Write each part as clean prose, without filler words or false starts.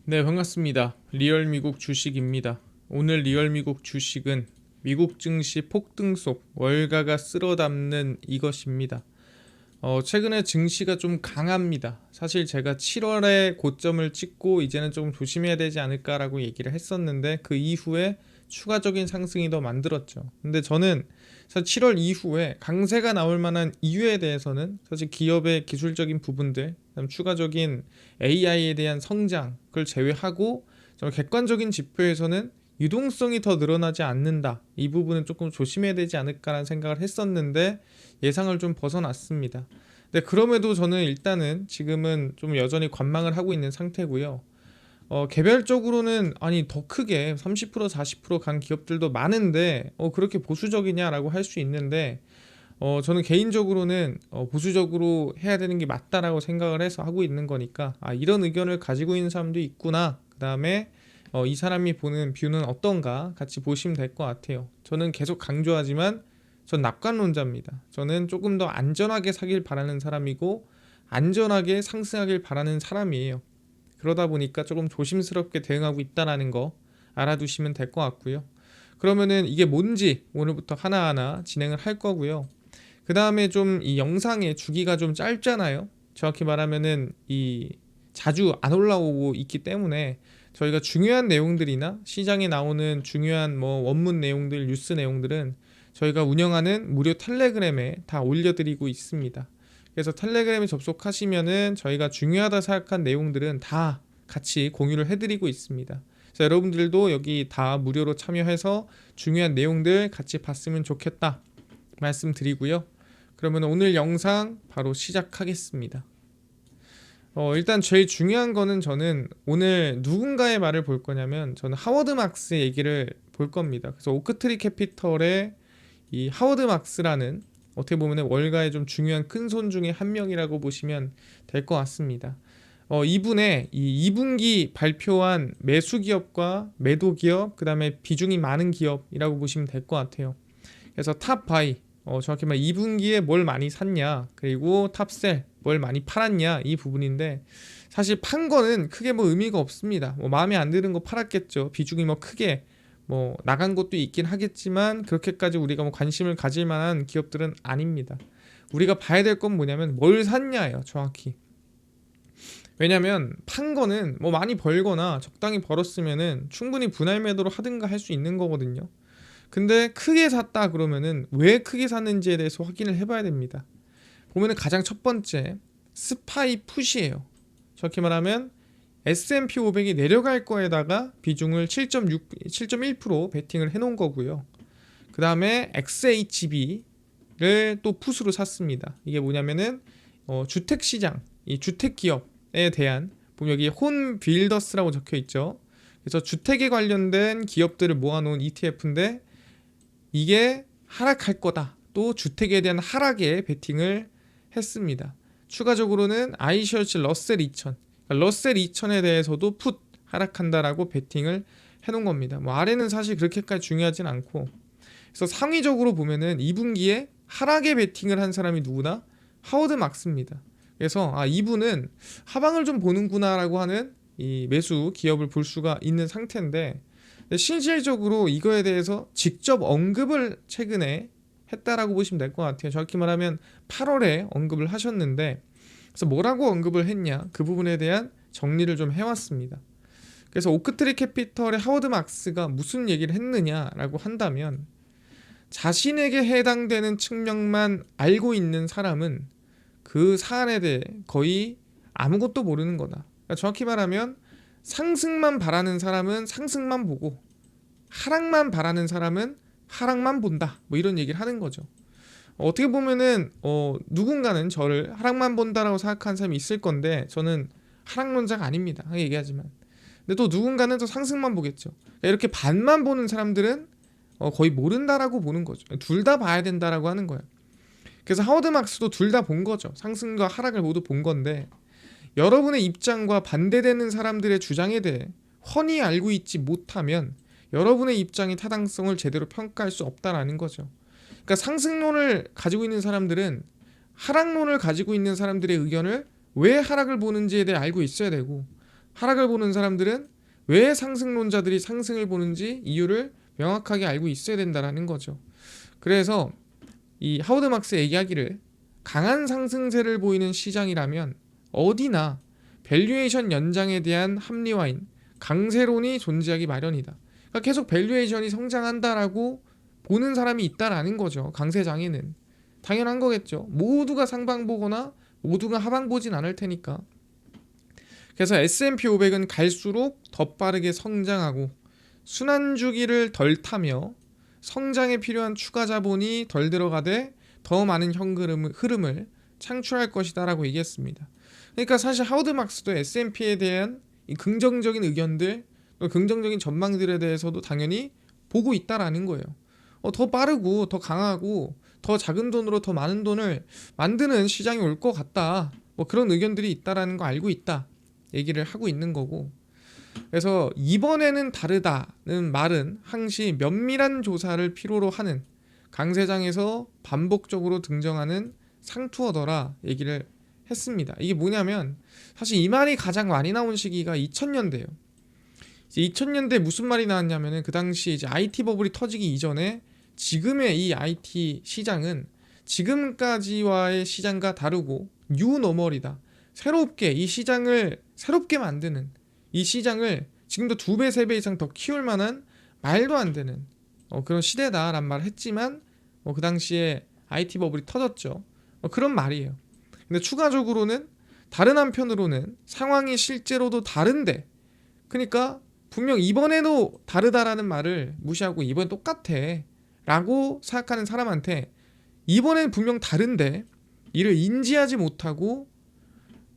네, 반갑습니다. 리얼 미국 주식입니다. 오늘 리얼 미국 주식은 미국 증시 폭등 속 월가가 쓸어담는 이것입니다. 최근에 증시가 좀 강합니다. 사실 제가 7월에 고점을 찍고 이제는 좀 조심해야 되지 않을까라고 얘기를 했었는데 그 이후에 추가적인 상승이 더 만들었죠. 근데 저는 사실 7월 이후에 강세가 나올 만한 이유에 대해서는 사실 기업의 기술적인 부분들, 그다음 추가적인 AI에 대한 성장을 제외하고 좀 객관적인 지표에서는 유동성이 더 늘어나지 않는다. 이 부분은 조금 조심해야 되지 않을까라는 생각을 했었는데 예상을 좀 벗어났습니다. 근데 그럼에도 저는 일단은 지금은 좀 여전히 관망을 하고 있는 상태고요. 개별적으로는 아니 더 크게 30% 40%간 기업들도 많은데 그렇게 보수적이냐라고 할 수 있는데 저는 개인적으로는 보수적으로 해야 되는 게 맞다라고 생각을 해서 하고 있는 거니까 이런 의견을 가지고 있는 사람도 있구나. 그다음에 이 사람이 보는 뷰는 어떤가 같이 보시면 될 것 같아요. 저는 계속 강조하지만 전 낙관론자입니다. 저는 조금 더 안전하게 사길 바라는 사람이고 안전하게 상승하길 바라는 사람이에요. 그러다 보니까 조금 조심스럽게 대응하고 있다는 거 알아두시면 될 것 같고요. 그러면은 이게 뭔지 오늘부터 하나하나 진행을 할 거고요. 그 다음에 좀 이 영상의 주기가 좀 짧잖아요. 정확히 말하면은 이 자주 안 올라오고 있기 때문에 저희가 중요한 내용들이나 시장에 나오는 중요한 뭐 원문 내용들, 뉴스 내용들은 저희가 운영하는 무료 텔레그램에 다 올려드리고 있습니다. 그래서 텔레그램에 접속하시면은 저희가 중요하다 생각한 내용들은 다 같이 공유를 해드리고 있습니다. 그래서 여러분들도 여기 다 무료로 참여해서 중요한 내용들 같이 봤으면 좋겠다 말씀드리고요. 그러면 오늘 영상 바로 시작하겠습니다. 일단 제일 중요한 거는 저는 오늘 누군가의 말을 볼 거냐면 저는 하워드 막스 얘기를 볼 겁니다. 그래서 오크트리 캐피털의 이 하워드 막스라는 어떻게 보면 월가의 좀 중요한 큰손 중에 한 명이라고 보시면 될 것 같습니다. 이분의 이 2분기 발표한 매수 기업과 매도 기업, 그 다음에 비중이 많은 기업이라고 보시면 될 것 같아요. 그래서 탑 바이, 정확히 말하면 2분기에 뭘 많이 샀냐, 그리고 탑셀, 뭘 많이 팔았냐, 이 부분인데 사실 판 거는 크게 뭐 의미가 없습니다. 뭐 마음에 안 드는 거 팔았겠죠. 비중이 뭐 크게 뭐 나간 것도 있긴 하겠지만 그렇게까지 우리가 뭐 관심을 가질 만한 기업들은 아닙니다. 우리가 봐야 될 건 뭐냐면 뭘 샀냐예요, 정확히. 왜냐면 판 거는 뭐 많이 벌거나 적당히 벌었으면은 충분히 분할 매도로 하든가 할 수 있는 거거든요. 근데 크게 샀다 그러면은 왜 크게 샀는지에 대해서 확인을 해봐야 됩니다. 보면은 가장 첫 번째 스파이 풋이에요. 정확히 말하면 S&P 500이 내려갈 거에다가 비중을 7.6, 7.1% 베팅을 해놓은 거고요. 그 다음에 XHB를 또 풋으로 샀습니다. 이게 뭐냐면은 주택시장, 이 주택기업에 대한 보면 여기 홈 빌더스라고 적혀 있죠. 그래서 주택에 관련된 기업들을 모아놓은 ETF인데 이게 하락할 거다. 또 주택에 대한 하락에 베팅을 했습니다. 추가적으로는 아이셔츠 러셀 2000, 그러니까 러셀 2000에 대해서도 풋 하락한다라고 베팅을 해놓은 겁니다. 뭐 아래는 사실 그렇게까지 중요하진 않고, 그래서 상위적으로 보면은 2분기에 하락에 베팅을 한 사람이 누구나 하워드 막스입니다. 그래서 이분은 하방을 좀 보는구나라고 하는 이 매수 기업을 볼 수가 있는 상태인데 실질적으로 이거에 대해서 직접 언급을 최근에 했다라고 보시면 될 것 같아요. 정확히 말하면 8월에 언급을 하셨는데 그래서 뭐라고 언급을 했냐 그 부분에 대한 정리를 좀 해왔습니다. 그래서 오크트리 캐피털의 하워드 막스가 무슨 얘기를 했느냐라고 한다면 자신에게 해당되는 측면만 알고 있는 사람은 그 사안에 대해 거의 아무것도 모르는 거다. 그러니까 정확히 말하면 상승만 바라는 사람은 상승만 보고 하락만 바라는 사람은 하락만 본다. 뭐 이런 얘기를 하는 거죠. 어떻게 보면은 누군가는 저를 하락만 본다라고 생각하는 사람이 있을 건데 저는 하락론자가 아닙니다. 얘기하지만. 근데 또 누군가는 또 상승만 보겠죠. 그러니까 이렇게 반만 보는 사람들은 거의 모른다라고 보는 거죠. 둘 다 봐야 된다라고 하는 거예요. 그래서 하워드 막스도 둘 다 본 거죠. 상승과 하락을 모두 본 건데 여러분의 입장과 반대되는 사람들의 주장에 대해 훤히 알고 있지 못하면 여러분의 입장의 타당성을 제대로 평가할 수 없다라는 거죠. 그러니까 상승론을 가지고 있는 사람들은 하락론을 가지고 있는 사람들의 의견을 왜 하락을 보는지에 대해 알고 있어야 되고 하락을 보는 사람들은 왜 상승론자들이 상승을 보는지 이유를 명확하게 알고 있어야 된다라는 거죠. 그래서 이 하워드 막스의 이야기를 강한 상승세를 보이는 시장이라면 어디나 밸류에이션 연장에 대한 합리화인 강세론이 존재하기 마련이다. 그러니까 계속 밸류에이션이 성장한다라고 보는 사람이 있다라는 거죠. 강세장에는 당연한 거겠죠. 모두가 상방 보거나 모두가 하방 보진 않을 테니까. 그래서 S&P 500은 갈수록 더 빠르게 성장하고 순환주기를 덜 타며 성장에 필요한 추가 자본이 덜 들어가되 더 많은 흐름을 창출할 것이다 라고 얘기했습니다. 그러니까 사실 하워드 막스도 S&P에 대한 이 긍정적인 의견들, 긍정적인 전망들에 대해서도 당연히 보고 있다라는 거예요. 더 빠르고 더 강하고 더 작은 돈으로 더 많은 돈을 만드는 시장이 올 것 같다. 뭐 그런 의견들이 있다라는 거 알고 있다. 얘기를 하고 있는 거고. 그래서 이번에는 다르다는 말은 항시 면밀한 조사를 필요로 하는 강세장에서 반복적으로 등장하는 상투어더라 얘기를 했습니다. 이게 뭐냐면 사실 이 말이 가장 많이 나온 시기가 2000년대예요. 이제 2000년대 무슨 말이 나왔냐면은 그 당시 이제 IT 버블이 터지기 이전에 지금의 이 IT 시장은 지금까지와의 시장과 다르고 뉴노멀이다. 새롭게 이 시장을 새롭게 만드는 이 시장을 지금도 2배, 3배 이상 더 키울 만한 말도 안 되는 그런 시대다라는 말을 했지만 그 당시에 IT 버블이 터졌죠. 그런 말이에요. 근데 추가적으로는 다른 한편으로는 상황이 실제로도 다른데 그러니까 분명 이번에도 다르다라는 말을 무시하고 이번엔 똑같아 라고 생각하는 사람한테 이번엔 분명 다른데 이를 인지하지 못하고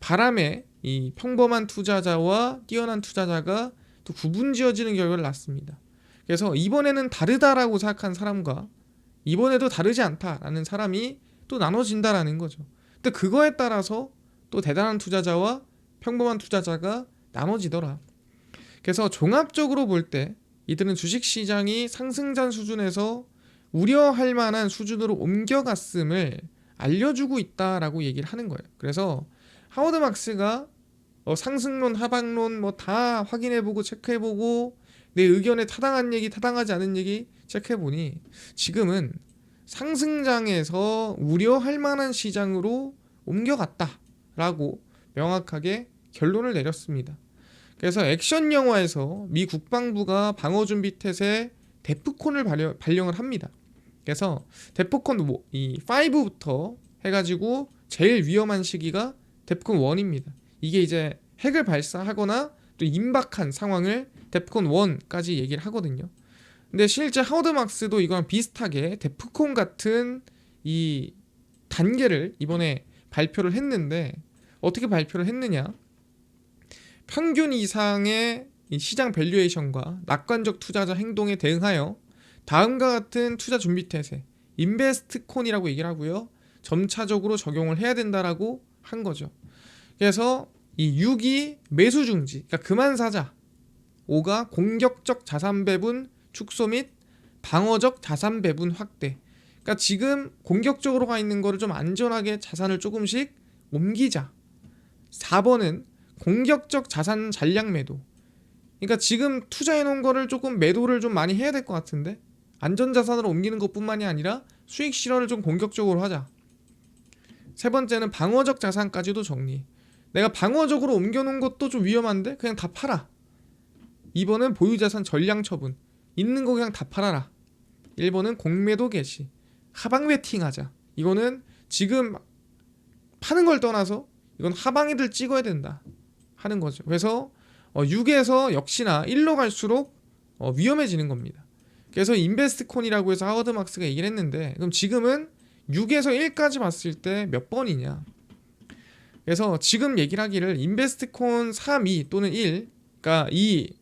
바람에 이 평범한 투자자와 뛰어난 투자자가 또 구분지어지는 결과를 낳습니다. 그래서 이번에는 다르다라고 생각한 사람과 이번에도 다르지 않다라는 사람이 또 나눠진다라는 거죠. 근데 그거에 따라서 또 대단한 투자자와 평범한 투자자가 나눠지더라. 그래서 종합적으로 볼 때 이들은 주식시장이 상승장 수준에서 우려할 만한 수준으로 옮겨갔음을 알려주고 있다라고 얘기를 하는 거예요. 그래서 하워드 막스가 상승론, 하방론 뭐 다 확인해보고 체크해보고 내 의견에 타당한 얘기, 타당하지 않은 얘기 체크해보니 지금은 상승장에서 우려할 만한 시장으로 옮겨갔다라고 명확하게 결론을 내렸습니다. 그래서 액션 영화에서 미 국방부가 방어준비 태세 데프콘을 발령을 합니다. 그래서 데프콘 이 5부터 해가지고 제일 위험한 시기가 데프콘 1입니다. 이게 이제 핵을 발사하거나 또 임박한 상황을 데프콘 1까지 얘기를 하거든요. 근데 실제 하워드 막스도 이거랑 비슷하게 데프콘 같은 이 단계를 이번에 발표를 했는데 어떻게 발표를 했느냐? 평균 이상의 이 시장 밸류에이션과 낙관적 투자자 행동에 대응하여 다음과 같은 투자 준비 태세, 인베스트콘이라고 얘기를 하고요. 점차적으로 적용을 해야 된다라고 한 거죠. 그래서 이 6이 매수 중지, 그러니까 그만 사자. 5가 공격적 자산 배분 축소 및 방어적 자산 배분 확대. 그러니까 지금 공격적으로 가 있는 거를 좀 안전하게 자산을 조금씩 옮기자. 4번은 공격적 자산 잔량 매도. 그러니까 지금 투자해 놓은 거를 조금 매도를 좀 많이 해야 될 것 같은데 안전자산으로 옮기는 것뿐만이 아니라 수익 실현을 좀 공격적으로 하자. 세 번째는 방어적 자산까지도 정리. 내가 방어적으로 옮겨놓은 것도 좀 위험한데 그냥 다 팔아. 2번은 보유자산 전량 처분. 있는 거 그냥 다 팔아라. 1번은 공매도 개시. 하방 베팅하자. 이거는 지금 파는 걸 떠나서 이건 하방이들 찍어야 된다 하는 거죠. 그래서 6에서 역시나 1로 갈수록 위험해지는 겁니다. 그래서 인베스트콘이라고 해서 하워드 막스가 얘기를 했는데 그럼 지금은 6에서 1까지 봤을 때 몇 번이냐. 그래서 지금 얘기를 하기를 인베스트콘 3, 2 또는 1 그러니까 이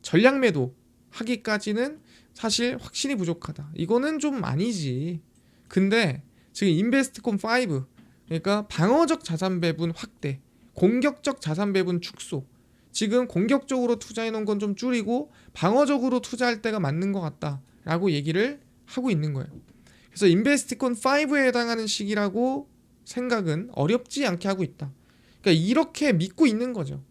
전량 매도 하기까지는 사실 확신이 부족하다. 이거는 좀 아니지. 근데 지금 인베스트콘 5 그러니까 방어적 자산 배분 확대, 공격적 자산 배분 축소. 지금 공격적으로 투자해 놓은 건 좀 줄이고 방어적으로 투자할 때가 맞는 것 같다라고 얘기를 하고 있는 거예요. 그래서 인베스트콘 5에 해당하는 시기라고 생각은 어렵지 않게 하고 있다. 그러니까 이렇게 믿고 있는 거죠.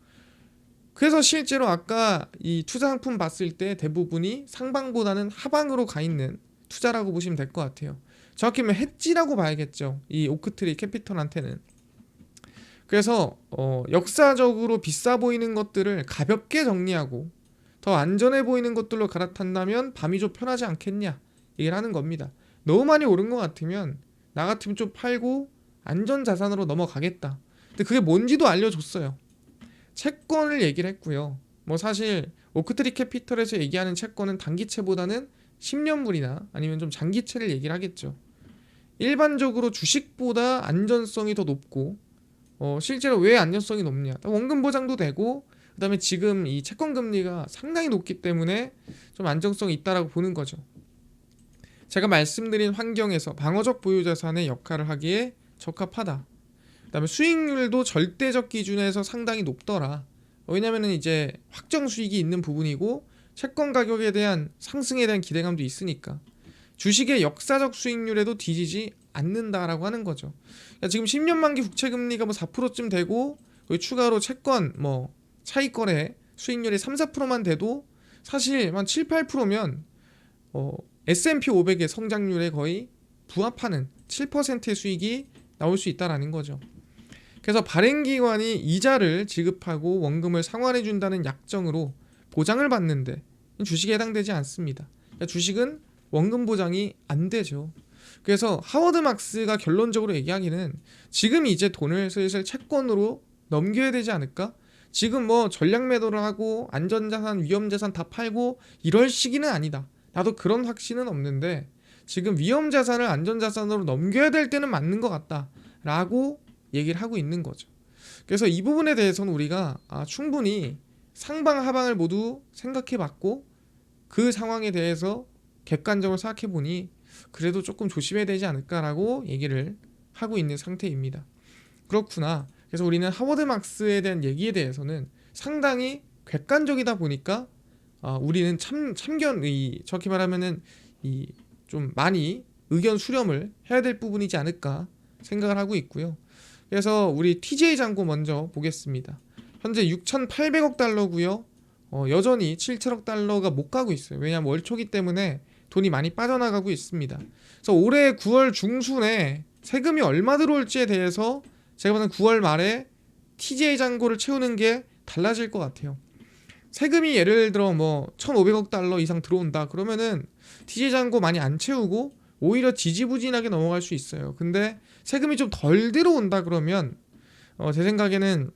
그래서 실제로 아까 이 투자 상품 봤을 때 대부분이 상방보다는 하방으로 가 있는 투자라고 보시면 될 것 같아요. 정확히 말하면 해지라고 봐야겠죠. 이 오크트리 캐피털한테는. 그래서 역사적으로 비싸 보이는 것들을 가볍게 정리하고 더 안전해 보이는 것들로 갈아탄다면 밤이 좀 편하지 않겠냐 얘기를 하는 겁니다. 너무 많이 오른 것 같으면 나 같으면 좀 팔고 안전자산으로 넘어가겠다. 근데 그게 뭔지도 알려줬어요. 채권을 얘기를 했고요. 뭐 사실 오크트리 캐피털에서 얘기하는 채권은 단기채보다는 10년물이나 아니면 좀 장기채를 얘기를 하겠죠. 일반적으로 주식보다 안전성이 더 높고 실제로 왜 안전성이 높냐? 원금 보장도 되고 그다음에 지금 이 채권 금리가 상당히 높기 때문에 좀 안정성이 있다라고 보는 거죠. 제가 말씀드린 환경에서 방어적 보유 자산의 역할을 하기에 적합하다. 그다음에 수익률도 절대적 기준에서 상당히 높더라. 왜냐면은 이제 확정 수익이 있는 부분이고 채권 가격에 대한 상승에 대한 기대감도 있으니까 주식의 역사적 수익률에도 뒤지지 않는다라고 하는 거죠. 그러니까 지금 10년 만기 국채 금리가 뭐 4%쯤 되고 거기 추가로 채권 뭐 차익 거래 수익률이 3, 4%만 돼도 사실 한 7, 8%면 S&P 500의 성장률에 거의 부합하는 7%의 수익이 나올 수 있다라는 거죠. 그래서 발행기관이 이자를 지급하고 원금을 상환해 준다는 약정으로 보장을 받는데 주식에 해당되지 않습니다. 그러니까 주식은 원금 보장이 안 되죠. 그래서 하워드 막스가 결론적으로 얘기하기는 지금 이제 돈을 슬슬 채권으로 넘겨야 되지 않을까? 지금 뭐 전략 매도를 하고 안전자산, 위험자산 다 팔고 이럴 시기는 아니다. 나도 그런 확신은 없는데 지금 위험자산을 안전자산으로 넘겨야 될 때는 맞는 것 같다 라고 얘기를 하고 있는 거죠. 그래서 이 부분에 대해서는 우리가 충분히 상방 하방을 모두 생각해 봤고 그 상황에 대해서 객관적으로 생각해 보니 그래도 조금 조심해야 되지 않을까라고 얘기를 하고 있는 상태입니다. 그렇구나. 그래서 우리는 하워드 막스에 대한 얘기에 대해서는 상당히 객관적이다 보니까 우리는 정확히 말하면은 이 좀 많이 의견 수렴을 해야 될 부분이지 않을까 생각을 하고 있고요. 그래서 우리 TJ 잔고 먼저 보겠습니다. 현재 6,800억 달러고요. 여전히 7천억 달러가 못 가고 있어요. 왜냐하면 월 초기 때문에 돈이 많이 빠져나가고 있습니다. 그래서 올해 9월 중순에 세금이 얼마 들어올지에 대해서 제가 보는 9월 말에 TJ 잔고를 채우는 게 달라질 것 같아요. 세금이 예를 들어 뭐 1,500억 달러 이상 들어온다 그러면은 TJ 잔고 많이 안 채우고 오히려 지지부진하게 넘어갈 수 있어요. 근데 세금이 좀 덜 들어온다 그러면 제 생각에는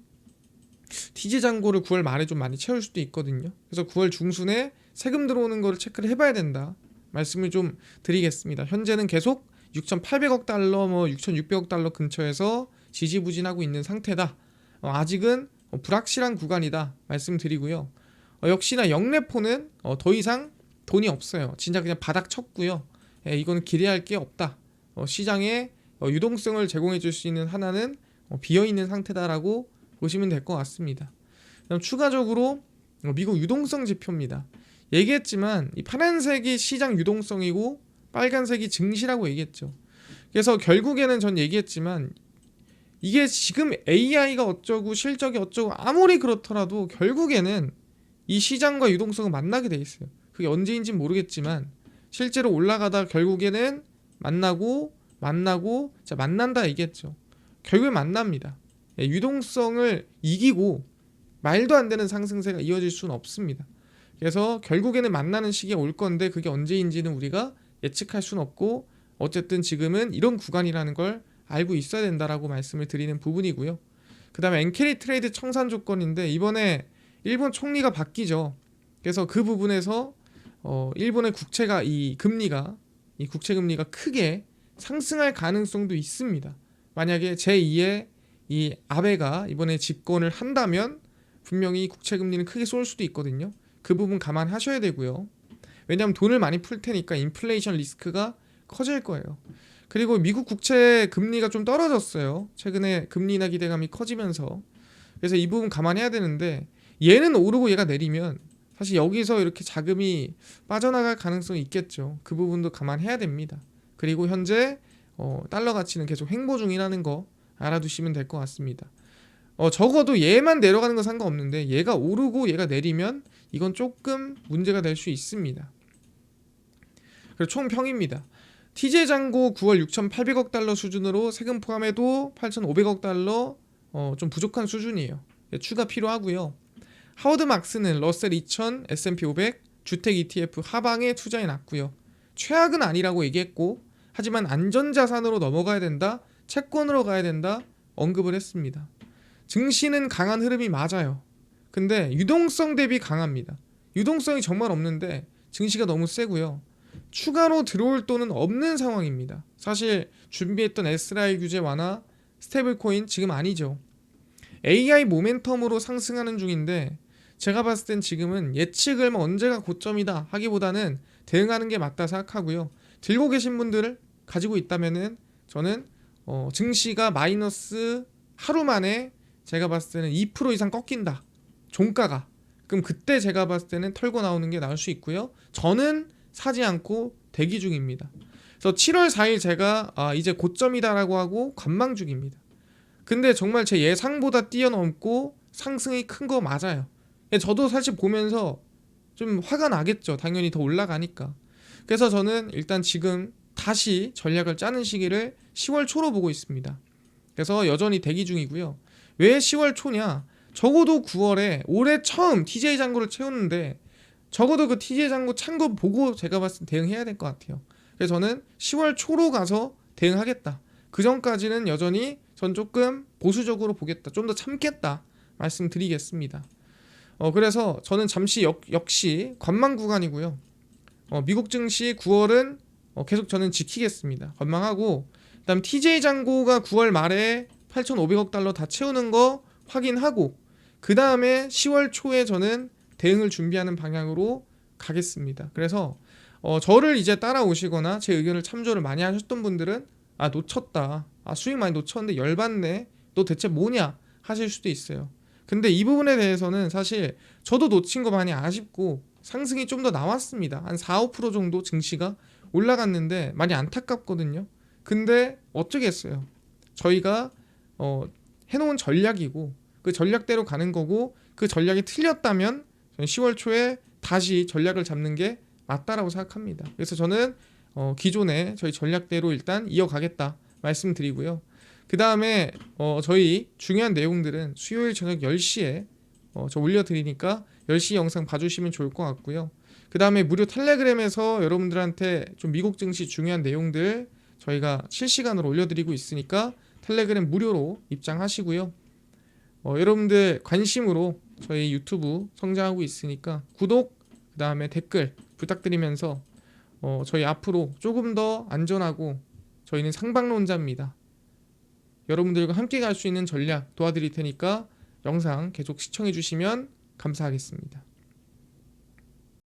TJ 잔고를 9월 말에 좀 많이 채울 수도 있거든요. 그래서 9월 중순에 세금 들어오는 거를 체크를 해봐야 된다 말씀을 좀 드리겠습니다. 현재는 계속 6,800억 달러 뭐 6,600억 달러 근처에서 지지부진하고 있는 상태다. 아직은 불확실한 구간이다 말씀드리고요. 역시나 영래포는 더 이상 돈이 없어요. 진짜 그냥 바닥 쳤고요. 이거는 기대할 게 없다. 시장에 유동성을 제공해 줄 수 있는 하나는 비어있는 상태다라고 보시면 될 것 같습니다. 그럼 추가적으로 미국 유동성 지표입니다. 얘기했지만 이 파란색이 시장 유동성이고 빨간색이 증시라고 얘기했죠. 그래서 결국에는 전 얘기했지만 이게 지금 AI가 어쩌고 실적이 어쩌고 아무리 그렇더라도 결국에는 이 시장과 유동성은 만나게 돼 있어요. 그게 언제인지는 모르겠지만 실제로 올라가다 결국에는 만나고 자 만난다 얘기했죠. 결국에 만납니다. 유동성을 이기고 말도 안 되는 상승세가 이어질 수는 없습니다. 그래서 결국에는 만나는 시기가 올 건데 그게 언제인지는 우리가 예측할 수는 없고 어쨌든 지금은 이런 구간이라는 걸 알고 있어야 된다라고 말씀을 드리는 부분이고요. 그 다음에 엔캐리 트레이드 청산 조건인데 이번에 일본 총리가 바뀌죠. 그래서 그 부분에서 일본의 국채 금리가 크게 상승할 가능성도 있습니다. 만약에 제2의 이 아베가 이번에 집권을 한다면 분명히 국채 금리는 크게 쏠 수도 있거든요. 그 부분 감안하셔야 되고요. 왜냐하면 돈을 많이 풀 테니까 인플레이션 리스크가 커질 거예요. 그리고 미국 국채 금리가 좀 떨어졌어요. 최근에 금리 인하 기대감이 커지면서. 그래서 이 부분 감안해야 되는데 얘는 오르고 얘가 내리면 사실 여기서 이렇게 자금이 빠져나갈 가능성이 있겠죠. 그 부분도 감안해야 됩니다. 그리고 현재 달러 가치는 계속 횡보 중이라는 거 알아두시면 될 것 같습니다. 적어도 얘만 내려가는 건 상관없는데 얘가 오르고 얘가 내리면 이건 조금 문제가 될 수 있습니다. 그리고 총 평입니다. TJ 잔고 9월 6,800억 달러 수준으로 세금 포함해도 8,500억 달러 좀 부족한 수준이에요. 추가 필요하고요. 하워드 막스는 러셀 2000, S&P 500, 주택 ETF 하방에 투자해 놨고요. 최악은 아니라고 얘기했고 하지만 안전자산으로 넘어가야 된다, 채권으로 가야 된다 언급을 했습니다. 증시는 강한 흐름이 맞아요. 근데 유동성 대비 강합니다. 유동성이 정말 없는데 증시가 너무 세고요. 추가로 들어올 돈은 없는 상황입니다. 사실 준비했던 SRI 규제 완화, 스테이블 코인 지금 아니죠. AI 모멘텀으로 상승하는 중인데 제가 봤을 땐 지금은 예측을 언제가 고점이다 하기보다는 대응하는 게 맞다 생각하고요. 들고 계신 분들을 가지고 있다면은 저는 증시가 마이너스 하루 만에 제가 봤을 때는 2% 이상 꺾인다. 종가가. 그럼 그때 제가 봤을 때는 털고 나오는 게 나을 수 있고요. 저는 사지 않고 대기 중입니다. 그래서 7월 4일 제가 이제 고점이다라고 하고 관망 중입니다. 근데 정말 제 예상보다 뛰어넘고 상승이 큰 거 맞아요. 저도 사실 보면서 좀 화가 나겠죠. 당연히 더 올라가니까. 그래서 저는 일단 지금 다시 전략을 짜는 시기를 10월 초로 보고 있습니다. 그래서 여전히 대기 중이고요. 왜 10월 초냐? 적어도 9월에 올해 처음 TJ 잔고를 채웠는데 적어도 그 TJ 잔고 찬 거 보고 제가 봤을 때 대응해야 될 것 같아요. 그래서 저는 10월 초로 가서 대응하겠다. 그 전까지는 여전히 전 조금 보수적으로 보겠다. 좀 더 참겠다 말씀드리겠습니다. 그래서 저는 잠시 역시 관망 구간이고요. 미국 증시 9월은 계속 저는 지키겠습니다. 관망하고 그다음 TJ 잔고가 9월 말에 8,500억 달러 다 채우는 거 확인하고 그 다음에 10월 초에 저는 대응을 준비하는 방향으로 가겠습니다. 그래서 저를 이제 따라오시거나 제 의견을 참조를 많이 하셨던 분들은 놓쳤다. 수익 많이 놓쳤는데 열받네. 너 대체 뭐냐? 하실 수도 있어요. 근데 이 부분에 대해서는 사실 저도 놓친 거 많이 아쉽고 상승이 좀 더 나왔습니다. 한 4, 5% 정도 증시가 올라갔는데 많이 안타깝거든요. 근데 어쩌겠어요. 저희가 해놓은 전략이고 그 전략대로 가는 거고 그 전략이 틀렸다면 10월 초에 다시 전략을 잡는 게 맞다라고 생각합니다. 그래서 저는 기존의 저희 전략대로 일단 이어가겠다 말씀드리고요. 그 다음에 저희 중요한 내용들은 수요일 저녁 10시에 저 올려드리니까 10시 영상 봐주시면 좋을 것 같고요. 그 다음에 무료 텔레그램에서 여러분들한테 좀 미국 증시 중요한 내용들 저희가 실시간으로 올려드리고 있으니까 텔레그램 무료로 입장하시고요. 여러분들 관심으로 저희 유튜브 성장하고 있으니까 구독, 그 다음에 댓글 부탁드리면서 저희 앞으로 조금 더 안전하고 저희는 상방론자입니다. 여러분들과 함께 갈 수 있는 전략 도와드릴 테니까 영상 계속 시청해 주시면 감사하겠습니다.